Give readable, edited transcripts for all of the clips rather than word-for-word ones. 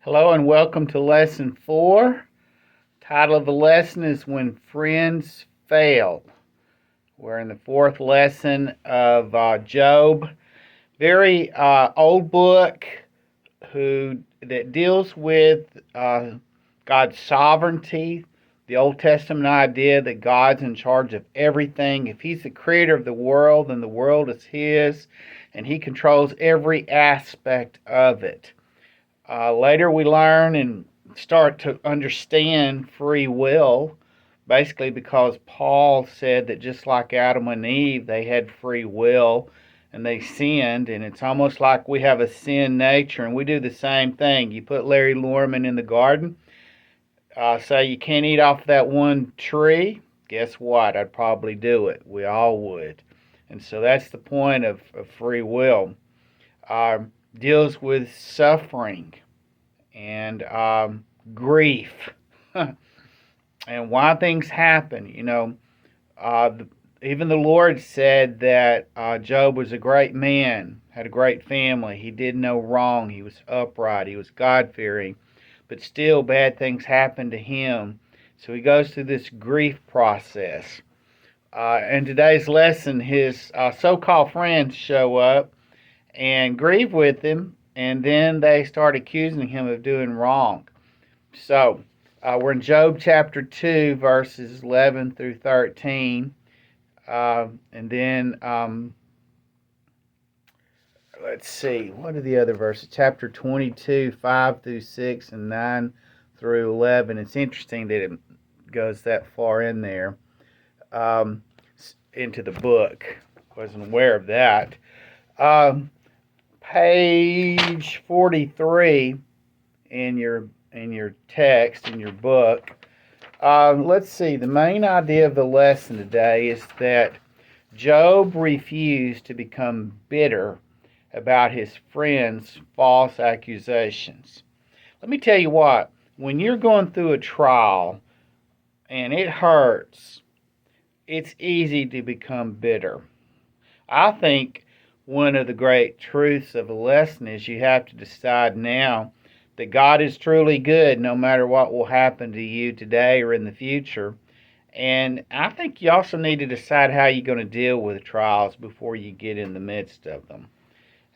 Hello and welcome to Lesson 4. Title of the lesson is When Friends Fail. We're in the fourth lesson of Job. Very old book that deals with God's sovereignty, the Old Testament idea that God's in charge of everything. If He's the creator of the world, then the world is His, and He controls every aspect of it. Later we learn and start to understand free will, basically because Paul said that just like Adam and Eve, they had free will and they sinned, and it's almost like we have a sin nature, and we do the same thing. You put Larry Lorman in the garden, say you can't eat off that one tree, guess what? I'd probably do it. We all would. And so that's the point of free will. Deals with suffering and grief and why things happen. Even the Lord said that Job was a great man, had a great family. He did no wrong. He was upright. He was God-fearing. But still, bad things happened to him. So he goes through this grief process. In today's lesson, his so-called friends show up and grieve with him, and then they start accusing him of doing wrong. So, we're in Job chapter 2, verses 11 through 13. And then, let's see, what are the other verses? Chapter 22, 5 through 6, and 9 through 11. It's interesting that it goes that far in there, into the book. Wasn't aware of that. Page 43 in your text, in your book. Let's see. The main idea of the lesson today is that Job refused to become bitter about his friends' false accusations. Let me tell you what, when you're going through a trial and it hurts, it's easy to become bitter. I think one of the great truths of a lesson is you have to decide now that God is truly good no matter what will happen to you today or in the future. And I think you also need to decide how you're going to deal with trials before you get in the midst of them.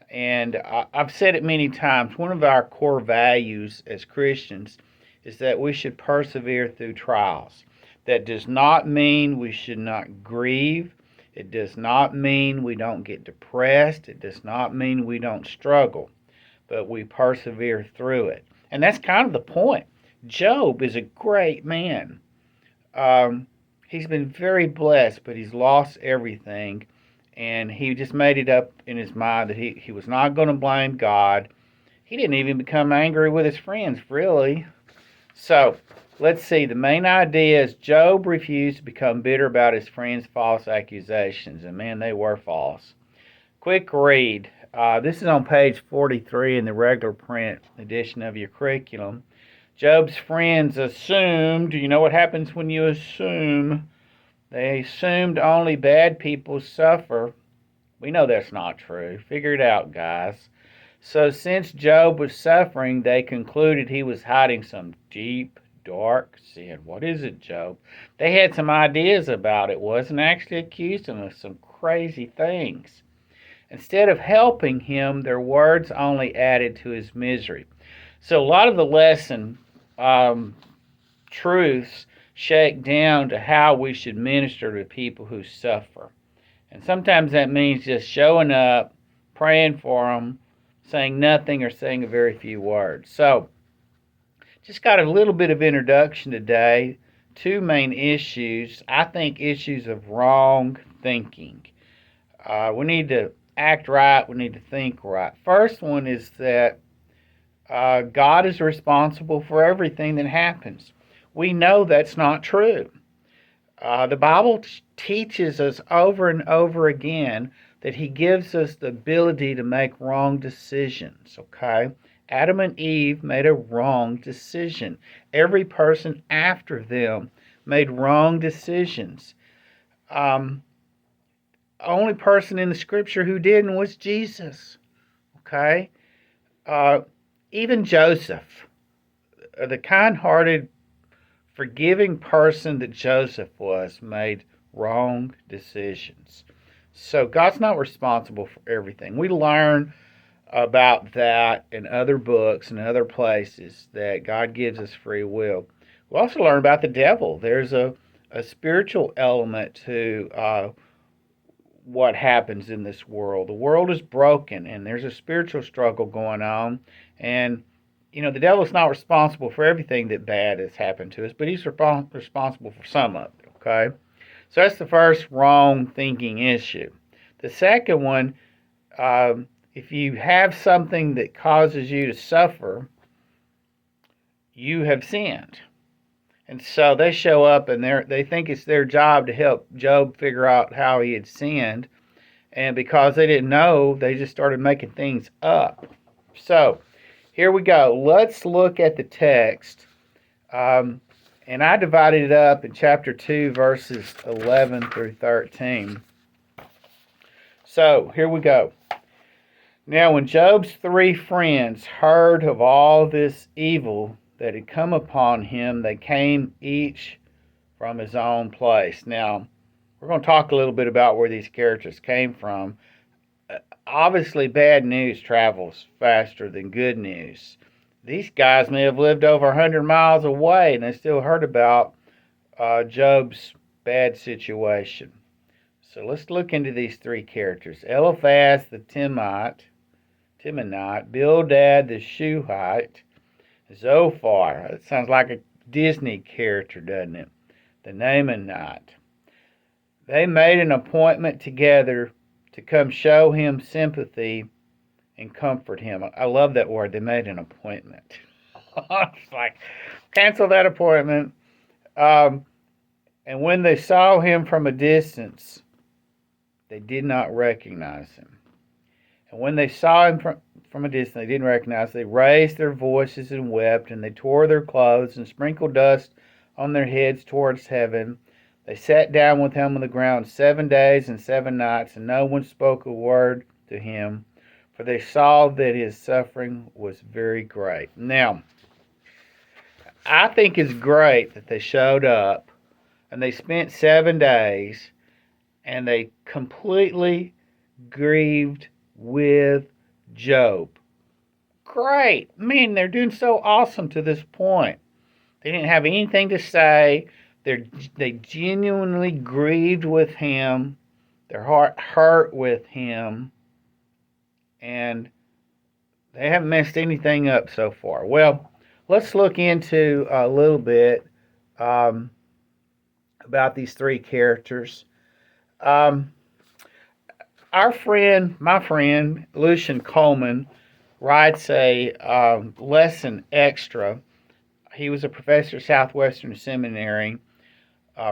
And I've said it many times, one of our core values as Christians is that we should persevere through trials. That does not mean we should not grieve. It does not mean we don't get depressed. It does not mean we don't struggle, but we persevere through it. And that's kind of the point. Job is a great man. He's been very blessed, but he's lost everything. And he just made it up in his mind that he was not going to blame God. He didn't even become angry with his friends, really. So, let's see. The main idea is Job refused to become bitter about his friends' false accusations. And man, they were false. Quick read. This is on page 43 in the regular print edition of your curriculum. Job's friends assumed, you know what happens when you assume? They assumed only bad people suffer. We know that's not true. Figure it out, guys. So since Job was suffering, they concluded he was hiding some deep, dark sin. What is it, Job? They had some ideas about it, wasn't actually accused him of some crazy things. Instead of helping him, their words only added to his misery. So a lot of the lesson truths shake down to how we should minister to people who suffer. And sometimes that means just showing up, praying for them, saying nothing or saying a very few words. So, just got a little bit of introduction today. Two main issues. I think issues of wrong thinking. We need to act right. We need to think right. First one is that God is responsible for everything that happens. We know that's not true. The Bible teaches us over and over again that He gives us the ability to make wrong decisions, okay? Adam and Eve made a wrong decision. Every person after them made wrong decisions. Only person in the Scripture who didn't was Jesus, okay? Even Joseph. the kind-hearted, forgiving person that Joseph was made wrong decisions. So God's not responsible for everything. We learn about that in other books and other places that God gives us free will. We also learn about the devil. There's a spiritual element to what happens in this world. The world is broken, and there's a spiritual struggle going on. And the devil's not responsible for everything that bad has happened to us, but he's responsible for some of it. Okay, so that's the first wrong thinking issue. The second one, if you have something that causes you to suffer, you have sinned. And so they show up and they think it's their job to help Job figure out how he had sinned. And because they didn't know, they just started making things up. So here we go. Let's look at the text. And I divided it up in chapter 2, verses 11 through 13. So here we go. Now, when Job's 3 friends heard of all this evil that had come upon him, they came each from his own place. Now, we're going to talk a little bit about where these characters came from. Obviously, bad news travels faster than good news. These guys may have lived over 100 miles away, and they still heard about Job's bad situation. So let's look into these 3 characters. Eliphaz the Temanite, Bildad the Shuhite, Zophar. That sounds like a Disney character, doesn't it? The Naamanite. They made an appointment together to come show him sympathy and comfort him. I love that word. They made an appointment. It's like, cancel that appointment. And when they saw him from a distance, they did not recognize him. And when they saw him from a distance, they didn't recognize. They raised their voices and wept, and they tore their clothes and sprinkled dust on their heads towards heaven. They sat down with him on the ground 7 days and 7 nights, and no one spoke a word to him, for they saw that his suffering was very great. Now, I think it's great that they showed up, and they spent 7 days, and they completely grieved with Job. Great. Man, they're doing so awesome to this point. They didn't have anything to say. They genuinely grieved with him. Their heart hurt with him. And they haven't messed anything up so far. Well, let's look into a little bit about these 3 characters. My friend, Lucian Coleman, writes a lesson extra. He was a professor at Southwestern Seminary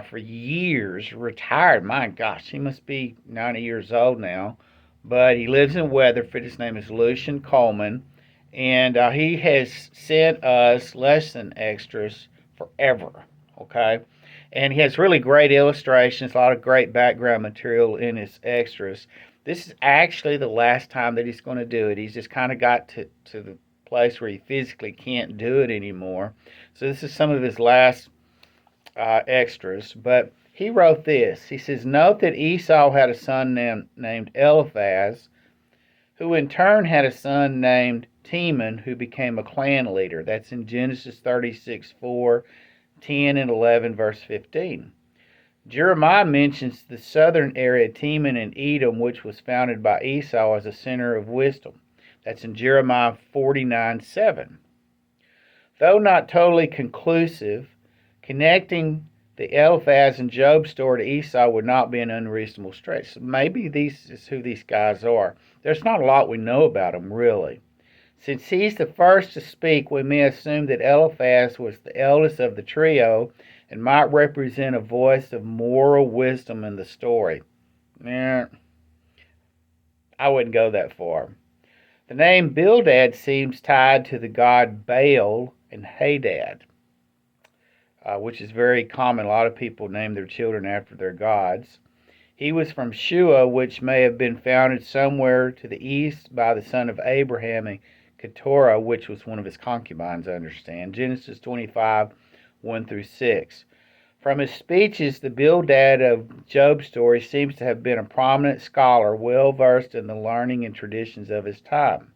for years, retired. My gosh, he must be 90 years old now. But he lives in Weatherford. His name is Lucian Coleman. And he has sent us lesson extras forever, okay? And he has really great illustrations, a lot of great background material in his extras. This is actually the last time that he's going to do it. He's just kind of got to the place where he physically can't do it anymore. So this is some of his last extras. But he wrote this. He says, note that Esau had a son named Eliphaz, who in turn had a son named Teman, who became a clan leader. That's in Genesis 36:4, 10, and 11, verse 15. Jeremiah mentions the southern area, Teman and Edom, which was founded by Esau as a center of wisdom. That's in Jeremiah 49:7. Though not totally conclusive, connecting the Eliphaz and Job story to Esau would not be an unreasonable stretch. So maybe this is who these guys are. There's not a lot we know about them, really. Since he's the first to speak, we may assume that Eliphaz was the eldest of the trio and might represent a voice of moral wisdom in the story. I wouldn't go that far. The name Bildad seems tied to the god Baal and Hadad, which is very common. A lot of people name their children after their gods. He was from Shua, which may have been founded somewhere to the east by the son of Abraham and Keturah, which was one of his concubines, I understand. Genesis 25, 1 through 6. From his speeches, the Bildad of Job's story seems to have been a prominent scholar, well versed in the learning and traditions of his time.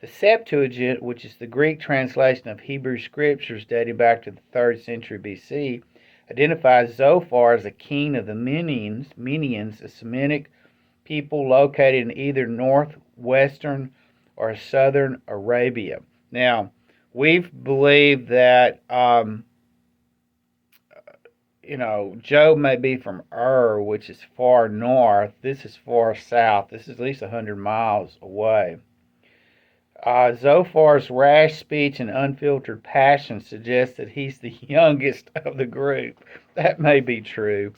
The Septuagint, which is the Greek translation of Hebrew scriptures dating back to the 3rd century BC, identifies Zophar as a king of the Menians, a Semitic people located in either northwestern or southern Arabia. Now, we've believed that Job may be from Ur, which is far north. This is far south. This is at least 100 miles away. Zophar's rash speech and unfiltered passion suggest that he's the youngest of the group. That may be true.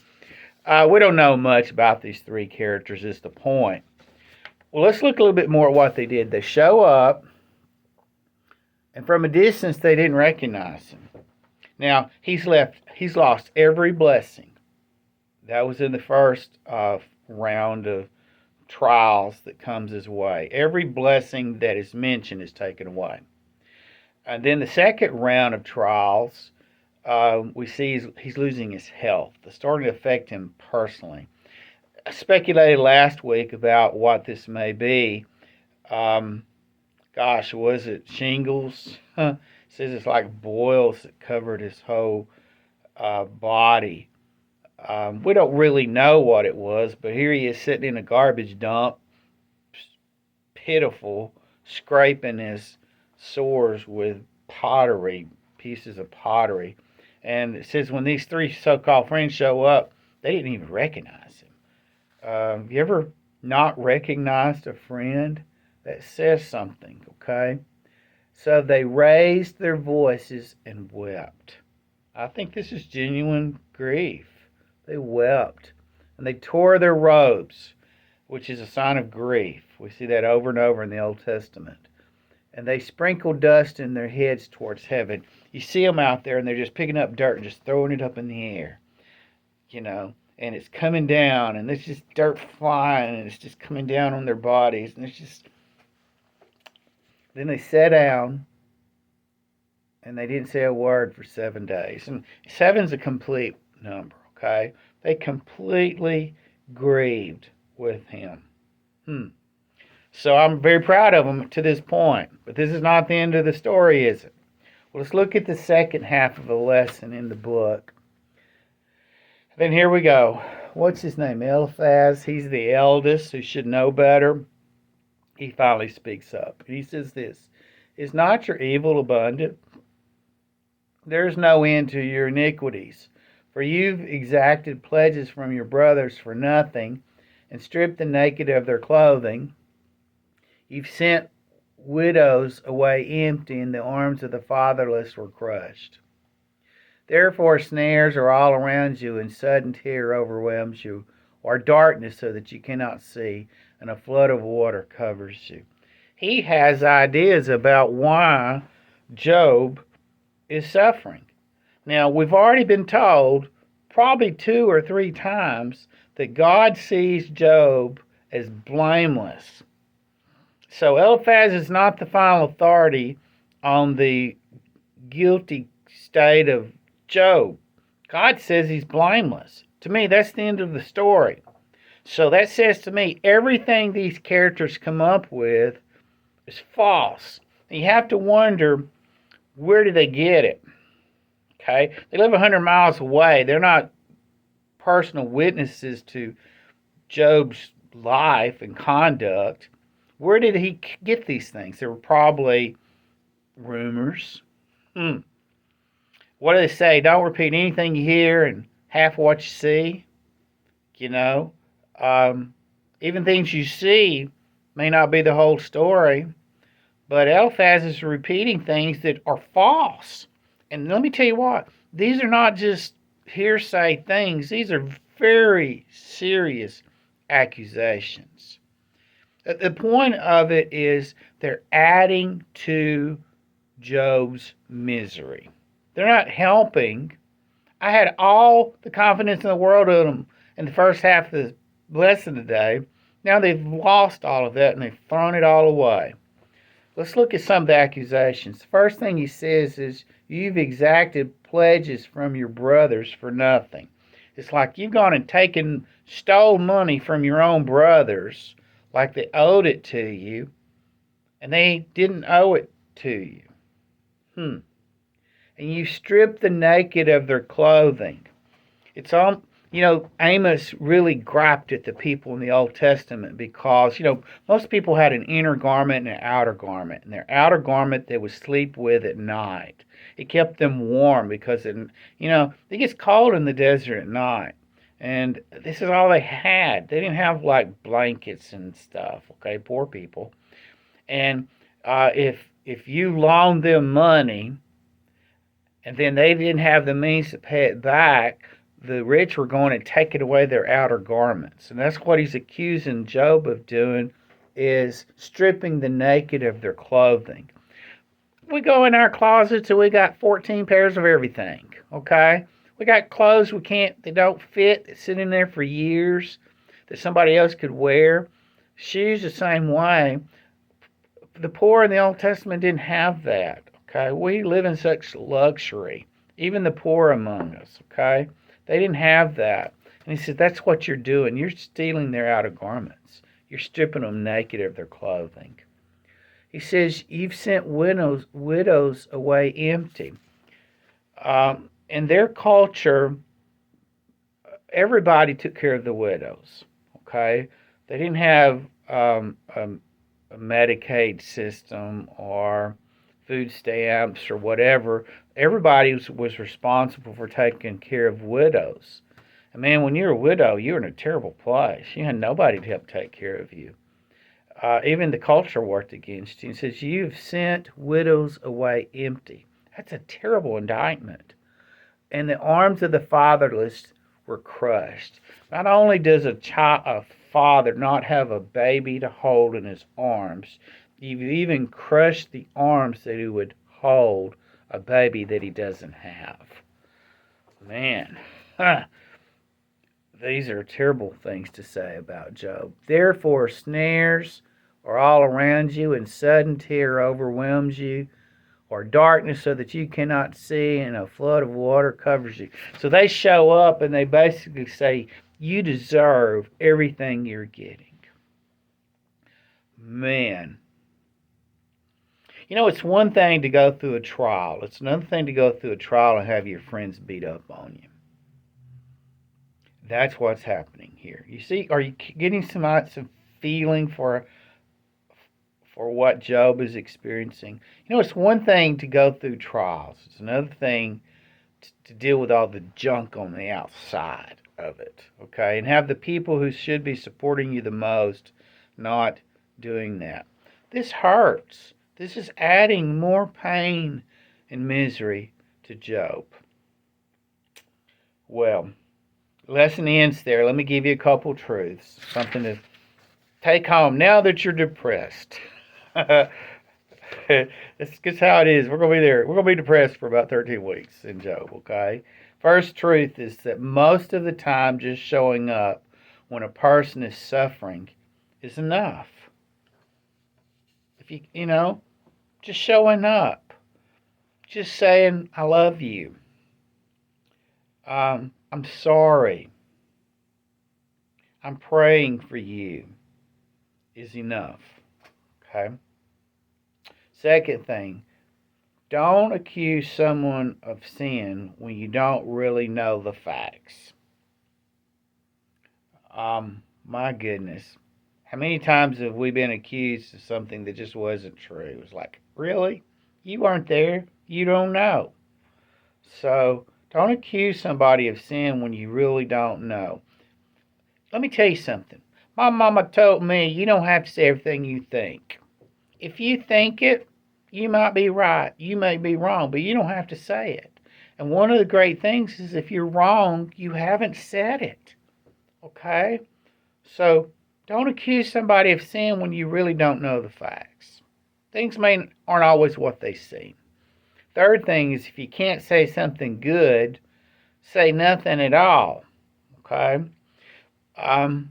We don't know much about these three characters, is the point. Well, let's look a little bit more at what they did. They show up, and from a distance, they didn't recognize him. Now, he's lost every blessing. That was in the first round of trials that comes his way. Every blessing that is mentioned is taken away. And then the second round of trials, we see he's losing his health. It's starting to affect him personally. I speculated last week about what this may be. Was it shingles? It says it's like boils that covered his whole body. We don't really know what it was, but here he is sitting in a garbage dump, pitiful, scraping his sores with pieces of pottery. And it says when these three so-called friends show up, they didn't even recognize him. You ever not recognized a friend? That says something, okay? So they raised their voices and wept. I think this is genuine grief. They wept. And they tore their robes, which is a sign of grief. We see that over and over in the Old Testament. And they sprinkled dust in their heads towards heaven. You see them out there, and they're just picking up dirt and just throwing it up in the air. And it's coming down, and there's just dirt flying, and it's just coming down on their bodies. And it's just... Then they sat down, and they didn't say a word for 7 days. And 7's a complete number, okay? They completely grieved with him. So I'm very proud of them to this point. But this is not the end of the story, is it? Well, let's look at the second half of the lesson in the book. Then here we go. What's his name? Eliphaz. He's the eldest, who should know better. He finally speaks up. He says this, "Is not your evil abundant? There is no end to your iniquities. For you've exacted pledges from your brothers for nothing, and stripped the naked of their clothing. You've sent widows away empty, and the arms of the fatherless were crushed. Therefore snares are all around you, and sudden terror overwhelms you, or darkness so that you cannot see, and a flood of water covers you." He has ideas about why Job is suffering. Now, we've already been told probably 2 or 3 times that God sees Job as blameless. So Eliphaz is not the final authority on the guilty state of Job. God says he's blameless. To me, that's the end of the story. So that says to me, everything these characters come up with is false. You have to wonder, where do they get it? Okay? They live 100 miles away. They're not personal witnesses to Job's life and conduct. Where did he get these things? They were probably rumors. What do they say? Don't repeat anything you hear and half what you see. Even things you see may not be the whole story, but Eliphaz is repeating things that are false. And let me tell you what, these are not just hearsay things. These are very serious accusations. The point of it is they're adding to Job's misery. They're not helping. I had all the confidence in the world in them in the first half of the lesson today. Now they've lost all of that and they've thrown it all away. Let's look at some of the accusations. The first thing he says is, you've exacted pledges from your brothers for nothing. It's like you've gone and stole money from your own brothers, like they owed it to you, and they didn't owe it to you. And you stripped the naked of their clothing. It's all, Amos really griped at the people in the Old Testament because, most people had an inner garment and an outer garment. And their outer garment they would sleep with at night. It kept them warm because, it gets cold in the desert at night. And this is all they had. They didn't have like blankets and stuff, okay, poor people. And if you loaned them money and then they didn't have the means to pay it back, the rich were going to take it away their outer garments. And that's what he's accusing Job of doing, is stripping the naked of their clothing. We go in our closets and we got 14 pairs of everything, okay? We got clothes they don't fit, that sit in there for years, that somebody else could wear. Shoes the same way. The poor in the Old Testament didn't have that, okay? We live in such luxury, even the poor among us, okay? They didn't have that. And he said, that's what you're doing. You're stealing their outer garments. You're stripping them naked of their clothing. He says, you've sent widows away empty. In their culture, everybody took care of the widows, okay? They didn't have a Medicaid system or food stamps or whatever. Everybody was responsible for taking care of widows. And man, when you're a widow, you're in a terrible place. You had nobody to help take care of you. Even the culture worked against you. It says, you've sent widows away empty. That's a terrible indictment. And the arms of the fatherless were crushed. Not only does a father not have a baby to hold in his arms, you've even crushed the arms that he would hold a baby that he doesn't have. Man, these are terrible things to say about Job. Therefore, snares are all around you, and sudden terror overwhelms you, or darkness so that you cannot see, and a flood of water covers you. So they show up and they basically say, you deserve everything you're getting. Man. It's one thing to go through a trial. It's another thing to go through a trial and have your friends beat up on you. That's what's happening here. You see, are you getting some feeling for what Job is experiencing? It's one thing to go through trials. It's another thing to deal with all the junk on the outside of it, okay? And have the people who should be supporting you the most not doing that. This hurts. This is adding more pain and misery to Job. Well, lesson ends there. Let me give you a couple truths, something to take home now that you're depressed. That's just how it is. We're going to be there. We're going to be depressed for about 13 weeks in Job, okay? First truth is that most of the time just showing up when a person is suffering is enough. If just showing up. Just saying, I love you. I'm sorry. I'm praying for you is enough. Okay? Second thing, don't accuse someone of sin when you don't really know the facts. My goodness. How many times have we been accused of something that just wasn't true? It was like, really? You weren't there. You don't know. So don't accuse somebody of sin when you really don't know. Let me tell you something. My mama told me you don't have to say everything you think. If you think it, you might be right. You may be wrong, but you don't have to say it. And one of the great things is if you're wrong, you haven't said it. Okay? So don't accuse somebody of sin when you really don't know the facts. Things aren't always what they seem. Third thing is if you can't say something good, say nothing at all. Okay? I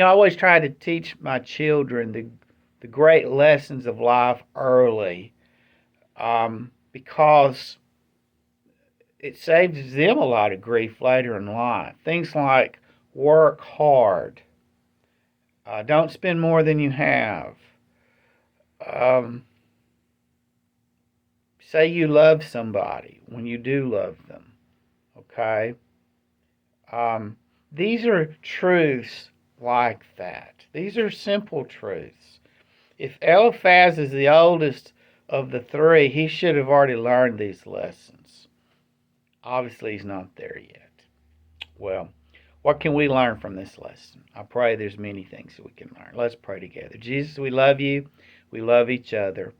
always try to teach my children the great lessons of life early, because it saves them a lot of grief later in life. Things like work hard, don't spend more than you have, um, say you love somebody when you do love them, okay? Um, these are truths like that. These are simple truths. If Eliphaz is the oldest of the three, he should have already learned these lessons. Obviously, he's not there yet. Well, what can we learn from this lesson? I pray there's many things that we can learn. Let's pray together. Jesus, we love you. We love each other.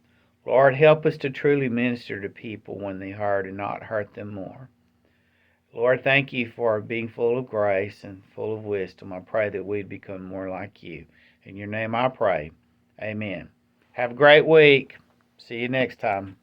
Lord, help us to truly minister to people when they hurt and not hurt them more. Lord, thank you for being full of grace and full of wisdom. I pray that we'd become more like you. In your name I pray. Amen. Have a great week. See you next time.